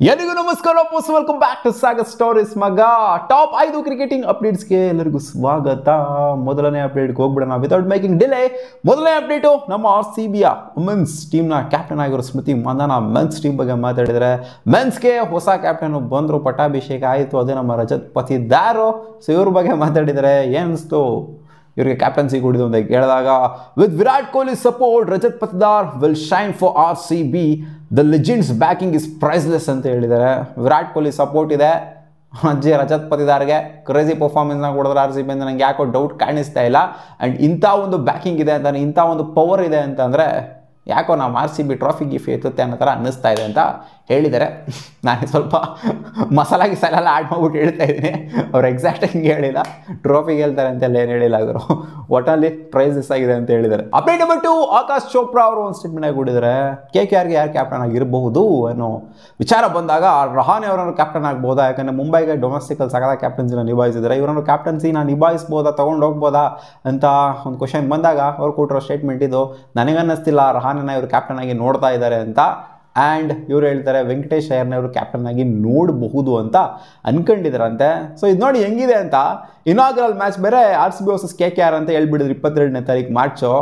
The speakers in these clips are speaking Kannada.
ಎಲ್ಲಿಗೂ ನಮಸ್ಕಾರ ಪೋಸ್ಟ್ welcome back to Sagar stories ಮಗ. ಟಾಪ್ 5 ಕ್ರಿಕೆಟಿಂಗ್ ಅಪ್ಡೇಟ್ಸ್ಗೆ ಎಲ್ಲರಿಗೂ ಸ್ವಾಗತ. ಮೊದಲನೇ ಅಪ್ಡೇಟ್ಗೆ ಹೋಗ್ಬಿಡೋಣ ವಿತೌಟ್ ಮೇಕಿಂಗ್ ಡಿಲೇ. ಮೊದಲನೇ ಅಪ್ಡೇಟು ನಮ್ಮ RCBಯ ವುಮೆನ್ಸ್ ಟೀಮ್ನ ಕ್ಯಾಪ್ಟನ್ ಆಗಿರೋ ಸ್ಮೃತಿ ಮಂದನ ಮೆನ್ಸ್ ಟೀಮ್ ಬಗ್ಗೆ ಮಾತಾಡಿದರೆ, ಮೆನ್ಸ್ಗೆ ಹೊಸ ಕ್ಯಾಪ್ಟನ್ ಬಂದರು, ಪಟ್ಟಾಭಿಷೇಕ ಆಯಿತು, ಅದೇ ನಮ್ಮ ರಜತ್ ಪತಿದಾರು. ಸೊ ಇವ್ರ ಬಗ್ಗೆ ಮಾತಾಡಿದರೆ ಏನಿಸ್ತು ಇವರಿಗೆ ಕ್ಯಾಪ್ಟನ್ಸಿ ಕೊಡಿದ್ದು ಅಂತ ಕೇಳಿದಾಗ, with Virat Kohli support Rajat Patidar will shine for RCB, the legends backing is priceless ಅಂತ ಹೇಳಿದ್ದಾರೆ. ವಿರಾಟ್ ಕೊಹ್ಲಿ ಸಪೋರ್ಟ್ ಇದೆ, ಅಜ್ಜಿ ರಜತ್ ಪತಿದಾರ್ಗೆ ಕ್ರೇಜಿ ಪರ್ಫಾರ್ಮೆನ್ಸ್ನ ಕೊಡಿದ್ರೆ RCB ಅಂತ ನಂಗೆ ಯಾಕೋ ಡೌಟ್ ಕಾಣಿಸ್ತಾ ಇಲ್ಲ. ಆ್ಯಂಡ್ ಇಂಥ ಒಂದು ಬ್ಯಾಕಿಂಗ್ ಇದೆ ಅಂತಾನೆ, ಇಂಥ ಒಂದು ಪವರ್ ಇದೆ ಅಂತಂದರೆ ಯಾಕೋ ನಮ್ಮ RCB ಟ್ರಾಫಿ ಗಿಫಿ ಎತ್ತುತ್ತೆ ಅನ್ನೋ ಥರ ಅನ್ನಿಸ್ತಾ ಇದೆ ಅಂತ ಹೇಳಿದ್ದಾರೆ. ನಾನು ಸ್ವಲ್ಪ ಮಸಾಲ ಗಿಸಾಲೆಲ್ಲ ಆ್ಯಡ್ ಮಾಡ್ಬಿಟ್ಟು ಹೇಳ್ತಾ ಇದ್ದೀನಿ, ಅವ್ರು ಎಕ್ಸಾಕ್ಟಾಗಿ ಹಿಂಗೆ ಹೇಳಿಲ್ಲ, ಟ್ರೋಫಿಗೆ ಹೇಳ್ತಾರೆ ಅಂತೆಲ್ಲ ಏನು ಹೇಳಿಲ್ಲ ಅವರು, ಒಟ್ಟಲ್ಲಿ ಪ್ರೈಸಸ್ ಆಗಿದೆ ಅಂತ ಹೇಳಿದ್ದಾರೆ. ಅಪ್ಡೇಟ್ ನಂಬರ್ 2, ಆಕಾಶ್ ಚೋಪ್ರಾ ಅವರು ಒಂದು ಸ್ಟೇಟ್ಮೆಂಟ್ ಆಗಿ ಕೊಟ್ಟಿದ್ದಾರೆ. KKRಗೆ ಯಾರು ಕ್ಯಾಪ್ಟನ್ ಆಗಿರಬಹುದು ಅನ್ನೋ ವಿಚಾರ ಬಂದಾಗ ರಹಾನೆ ಅವರನ್ನು ಕ್ಯಾಪ್ಟನ್ ಆಗ್ಬೋದಾ, ಯಾಕಂದರೆ ಮುಂಬೈಗೆ ಡೊಮೆಸ್ಟಿಕಲ್ಲಿ ಸಕಲ ಕ್ಯಾಪ್ಟನ್ಸಿನ ನಿಭಾಯಿಸಿದ್ದಾರೆ, ಇವರನ್ನು ಕ್ಯಾಪ್ಟನ್ಸಿನ ನಿಭಾಯಿಸ್ಬೋದಾ, ತೊಗೊಂಡು ಹೋಗ್ಬೋದಾ ಅಂತ ಒಂದು ಕ್ವಶನ್ ಬಂದಾಗ ಅವ್ರು ಕೊಟ್ಟಿರೋ ಸ್ಟೇಟ್ಮೆಂಟ್ ಇದು. ನನಗನ್ನಿಸ್ತಿಲ್ಲ ರಹಾನೆನ ಇವರು ಕ್ಯಾಪ್ಟನ್ ಆಗಿ ನೋಡ್ತಾ ಇದ್ದಾರೆ ಅಂತ. ಆ್ಯಂಡ್ ಇವ್ರು ಹೇಳ್ತಾರೆ ವೆಂಕಟೇಶ್ ಅಯ್ಯರ್ನ ಇವರು ಕ್ಯಾಪ್ಟನ್ ಆಗಿ ನೋಡಬಹುದು ಅಂತ ಅನ್ಕೊಂಡಿದ್ದಾರಂತೆ. ಸೊ ಇದು ನೋಡಿ ಹೆಂಗಿದೆ ಅಂತ, ಇನಾಗ್ರಲ್ ಮ್ಯಾಚ್ ಬೇರೆ RCB ವರ್ಸಸ್ KKR ಅಂತ ಹೇಳ್ಬಿಡಿದ್ರು 22ನೇ ತಾರೀಕು ಮಾರ್ಚು.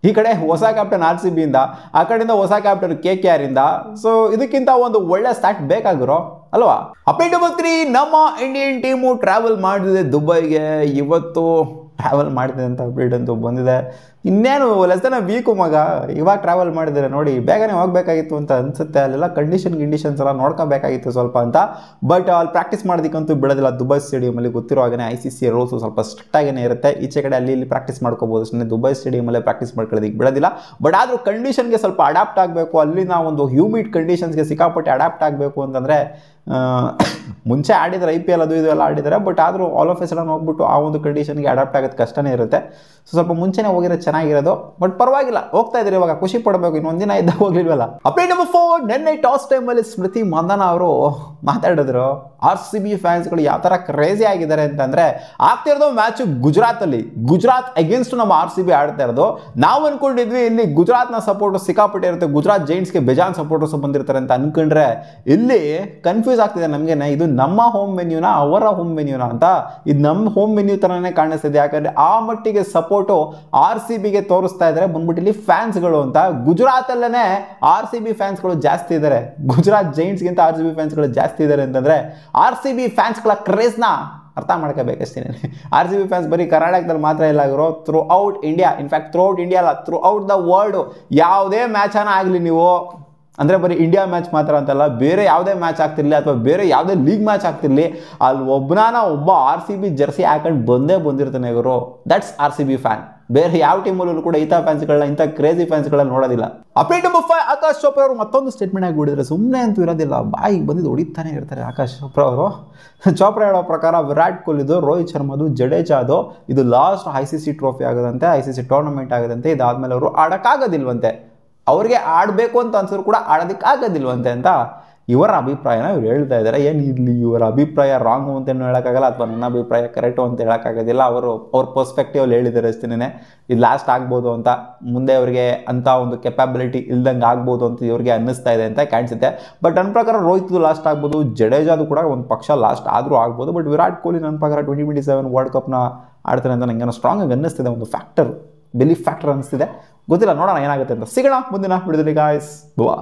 ಈ ಕಡೆ ಹೊಸ ಕ್ಯಾಪ್ಟನ್ RCBಯಿಂದ, ಆ ಕಡೆಯಿಂದ ಹೊಸ ಕ್ಯಾಪ್ಟನ್ KKRಯಿಂದ. ಸೊ ಇದಕ್ಕಿಂತ ಒಂದು ಒಳ್ಳೆ ಸ್ಟಾರ್ಟ್ ಬೇಕಾಗಿರೋ ಅಲ್ವಾ. ಅಪ್ಡೇಟ್ ನಂಬರ್ 3, ನಮ್ಮ ಇಂಡಿಯನ್ ಟೀಮು ಟ್ರಾವೆಲ್ ಮಾಡಿದೆ ದುಬೈಗೆ. ಇವತ್ತು ಟ್ರಾವೆಲ್ ಮಾಡ್ತಿದೆ ಅಂತ ಅಪ್ಡೇಟ್ ಅಂತೂ ಬಂದಿದೆ. ಇನ್ನೇನು ಲೆಸ್ ದೆನ್ ವೀಕು ಮಗ, ಇವಾಗ ಟ್ರಾವೆಲ್ ಮಾಡಿದರೆ ನೋಡಿ, ಬೇಗನೆ ಹೋಗಬೇಕಾಗಿತ್ತು ಅಂತ ಅನಿಸುತ್ತೆ. ಅಲ್ಲೆಲ್ಲ ಕಂಡೀಷನ್ಸ್ ಎಲ್ಲ ನೋಡ್ಕೋಬೇಕಾಗಿತ್ತು ಸ್ವಲ್ಪ ಅಂತ. ಬಟ್ ಅಲ್ಲಿ ಪ್ರಾಕ್ಟೀಸ್ ಮಾಡೋದಕ್ಕಂತೂ ಬಿಡೋದಿಲ್ಲ ದುಬೈ ಸ್ಟೇಡಿಯಮಲ್ಲಿ. ಗೊತ್ತಿರೋ ಹಾಗೆ ICC ರೂಲ್ಸು ಸ್ವಲ್ಪ ಸ್ಟ್ರಿಕ್ಟ್ ಆಗೇ ಇರುತ್ತೆ. ಈಚೆ ಕಡೆ ಅಲ್ಲಿ ಇಲ್ಲಿ ಪ್ರಾಕ್ಟೀಸ್ ಮಾಡ್ಕೋಬೋದು ಅಷ್ಟೇ, ದುಬೈ ಸ್ಟೇಡಿಯಮಲ್ಲೇ ಪ್ರಾಕ್ಟೀಸ್ ಮಾಡ್ಕೊಳ್ಳೋದಕ್ಕೆ ಬಿಡೋದಿಲ್ಲ. ಬಟ್ ಆದರೂ ಕಂಡೀಷನ್ಗೆ ಸ್ವಲ್ಪ ಅಡಾಪ್ಟ್ ಆಗಬೇಕು, ಅಲ್ಲಿನ ಒಂದು ಹ್ಯೂಮಿಡ್ ಕಂಡೀಷನ್ಸ್ಗೆ ಸಿಕ್ಕಾಪಟ್ಟೆ ಅಡಾಪ್ಟ್ ಆಗಬೇಕು ಅಂತಂದರೆ, ಮುಂಚೆ ಆಡಿದರೆ IPL ಅದು ಇದು ಎಲ್ಲ ಆಡಿದ್ದಾರೆ, ಬಟ್ ಆದರೂ ಆಲ್ ಆಫ್ ಎ ಸಡನ್ ಹೋಗ್ಬಿಟ್ಟು ಆ ಒಂದು ಕಂಡೀಷನ್ಗೆ ಅಡಾಪ್ಟ್ ಆಗೋದು ಕಷ್ಟನೇ ಇರುತ್ತೆ. ಸೊ ಸ್ವಲ್ಪ ಮುಂಚೆನೇ ಹೋಗಿರೋ ಚೆನ್ನಾಗಿರೋದು, ಬಟ್ ಪರವಾಗಿಲ್ಲ, ಹೋಗ್ತಾ ಇದ್ದೀರಿ, ಇವಾಗ ಖುಷಿ ಪಡಬೇಕು, ಇನ್ನೊಂದಿನ ಇದ್ದಾಗ ಹೋಗ್ಲಿಲ್ವಲ್ಲ. ಅಪ್ಡೇಟ್ ನಂಬರ್ 4, ನಿನ್ನೆ ಟಾಸ್ ಟೈಮಲ್ಲಿ ಸ್ಮೃತಿ ಮಂದನ ಅವರು ಮಾತಾಡಿದ್ರು. RCB ಫ್ಯಾನ್ಸ್ಗಳು ಯಾವ ಥರ ಕ್ರೇಜಿ ಆಗಿದ್ದಾರೆ ಅಂತಂದರೆ, ಆಗ್ತಿರೋದು ಮ್ಯಾಚು ಗುಜರಾತಲ್ಲಿ, ಗುಜರಾತ್ ಅಗೇನ್ಸ್ಟ್ ನಮ್ಮ RCB ಆಡ್ತಾ ಇರೋದು. ನಾವು ಅನ್ಕೊಂಡಿದ್ವಿ ಇಲ್ಲಿ ಗುಜರಾತ್ನ ಸಪೋರ್ಟು ಸಿಕ್ಕಾಪಟ್ಟೆ ಇರುತ್ತೆ, ಗುಜರಾತ್ ಜೈಂಟ್ಸ್ಗೆ ಬೇಜಾನ್ ಸಪೋರ್ಟರ್ಸ್ ಬಂದಿರ್ತಾರೆ ಅಂತ ಅನ್ಕೊಂಡ್ರೆ, ಇಲ್ಲಿ ಕನ್ಫ್ಯೂಸ್ ಆಗ್ತಿದೆ ನಮಗೇನೆ, ಇದು ನಮ್ಮ ಹೋಮ್ ವೆನ್ಯೂನ ಅವರ ಹೋಮ್ ವೆನ್ಯೂನ ಅಂತ. ಇದು ನಮ್ಮ ಹೋಮ್ ವೆನ್ಯೂ ಥರನೇ ಕಾಣಿಸ್ತಿದೆ, ಯಾಕಂದರೆ ಆ ಮಟ್ಟಿಗೆ ಸಪೋರ್ಟು RCBಗೆ ತೋರಿಸ್ತಾ ಇದ್ದಾರೆ ಬಂದ್ಬಿಟ್ಟು ಇಲ್ಲಿ ಫ್ಯಾನ್ಸ್ಗಳು ಅಂತ. ಗುಜರಾತಲ್ಲೇ RCB ಫ್ಯಾನ್ಸ್ಗಳು ಜಾಸ್ತಿ ಇದ್ದಾರೆ, ಗುಜರಾತ್ ಜೈಂಟ್ಸ್ಗಿಂತ RCB ಫ್ಯಾನ್ಸ್ಗಳು ಜಾಸ್ತಿ ಇದ್ದಾರೆ ಅಂತಂದರೆ RCB ಫ್ಯಾನ್ಸ್ಗಳ ಕ್ರೇಜ್ನ ಅರ್ಥ ಮಾಡ್ಕೋಬೇಕಷ್ಟೇ. RCB ಫ್ಯಾನ್ಸ್ ಬರೀ ಕರ್ನಾಟಕದಲ್ಲಿ ಮಾತ್ರ ಇಲ್ಲ ಆಗಿರೋ, through out India, in fact through out India ಅಲ್ಲ, ಥ್ರೂ ಔಟ್ ದ ವರ್ಲ್ಡ್. ಯಾವುದೇ ಮ್ಯಾಚನ ಆಗಲಿ ನೀವು, ಅಂದರೆ ಬರೀ ಇಂಡಿಯಾ ಮ್ಯಾಚ್ ಮಾತ್ರ ಅಂತಲ್ಲ, ಬೇರೆ ಯಾವುದೇ ಮ್ಯಾಚ್ ಆಗ್ತಿರಲಿ ಅಥವಾ ಬೇರೆ ಯಾವುದೇ ಲೀಗ್ ಮ್ಯಾಚ್ ಆಗ್ತಿರಲಿ, ಅಲ್ಲಿ ಒಬ್ಬ RCB ಜರ್ಸಿ ಹಾಕೊಂಡು ಬಂದಿರ್ತಾನೆ ಇವರು. That's RCB fan. ಬೇರೆ ಯಾವ ಟೀಮಲ್ಲೂ ಕೂಡ ಇಂಥ ಫ್ಯಾನ್ಸ್ಗಳನ್ನ, ಇಂಥ ಕ್ರೇಜಿ ಫ್ಯಾನ್ಸ್ಗಳನ್ನ ನೋಡೋದಿಲ್ಲ. ಅಪ್ಡೇಟ್ ನಂಬರ್ 5, ಆಕಾಶ್ ಚೋಪ್ರಾ ಅವರು ಮತ್ತೊಂದು ಸ್ಟೇಟ್ಮೆಂಟ್ ಆಗಿ ಬಿಡಿದ್ರೆ, ಸುಮ್ಮನೆ ಅಂತೂ ಇರೋದಿಲ್ಲ, ಬಾಯಿಗೆ ಬಂದಿದ್ದು ಹೊಡಿತಾನೆ ಇರ್ತಾರೆ ಆಕಾಶ್ ಚೋಪ್ರಾ ಅವರು. ಚೋಪ್ರಾ ಹೇಳೋ ಪ್ರಕಾರ ವಿರಾಟ್ ಕೊಹ್ಲಿದು, ರೋಹಿತ್ ಶರ್ಮಾದು, ಜಡೇಜಾದು ಇದು ಲಾಸ್ಟ್ ICC ಟ್ರೋಫಿ ಆಗೋದಂತೆ, ICC ಟೂರ್ನಮೆಂಟ್ ಆಗೋದಂತೆ. ಇದಾದ್ಮೇಲೆ ಅವರು ಆಡೋಕ್ಕಾಗೋದಿಲ್ವಂತೆ, ಅವ್ರಿಗೆ ಆಡಬೇಕು ಅಂತ ಅನ್ಸಿದ್ರು ಕೂಡ ಆಡೋದಕ್ಕಾಗೋದಿಲ್ವಂತೆ ಅಂತ ಇವರ ಅಭಿಪ್ರಾಯನ ಇವ್ರು ಹೇಳ್ತಾ ಇದ್ದಾರೆ. ಏನು ಇಲ್ಲಿ ಇವರ ಅಭಿಪ್ರಾಯ ರಾಂಗು ಅಂತೇನು ಹೇಳೋಕ್ಕಾಗಲ್ಲ, ಅಥವಾ ನನ್ನ ಅಭಿಪ್ರಾಯ ಕರೆಕ್ಟು ಅಂತ ಹೇಳೋಕ್ಕಾಗೋದಿಲ್ಲ. ಅವ್ರ ಪರ್ಸ್ಪೆಕ್ಟಿವಲ್ಲಿ ಹೇಳಿದ್ದಾರೆ ಅಷ್ಟೇನೆ, ಇದು ಲಾಸ್ಟ್ ಆಗ್ಬೋದು ಅಂತ, ಮುಂದೆ ಅವರಿಗೆ ಅಂಥ ಒಂದು ಕೆಪಾಬಿಲಿಟಿ ಇಲ್ದಂಗೆ ಆಗ್ಬೋದು ಅಂತ ಇವ್ರಿಗೆ ಅನ್ನಿಸ್ತಾ ಇದೆ ಅಂತ ಕಾಣಿಸುತ್ತೆ. ಬಟ್ ನನ್ನ ಪ್ರಕಾರ ರೋಹಿತ್ದು ಲಾಸ್ಟ್ ಆಗ್ಬೋದು, ಜಡೇಜಾದು ಕೂಡ ಒಂದು ಪಕ್ಷ ಲಾಸ್ಟ್ ಆದರೂ ಆಗ್ಬೋದು. ಬಟ್ ವಿರಾಟ್ ಕೊಹ್ಲಿ ನನ್ನ ಪ್ರಕಾರ 2027 ವರ್ಲ್ಡ್ ಕಪ್ನ ಆಡ್ತಾರೆ ಅಂತ ನನಗೇನೋ ಸ್ಟ್ರಾಂಗ್ ಆಗಿ ಅನ್ನಿಸ್ತಿದೆ, ಒಂದು ಫ್ಯಾಕ್ಟರ್, ಬಿಲೀಫ್ ಫ್ಯಾಕ್ಟರ್ ಅನ್ನಿಸ್ತಿದೆ. ಗೊತ್ತಿಲ್ಲ, ನೋಡೋಣ ಏನಾಗುತ್ತೆ ಅಂತ. ಸಿಗೋಣ ಮುಂದಿನ ವಿಡಿಯೋದಲ್ಲಿ ಗಾಯ್ಸ್. ಬಾ.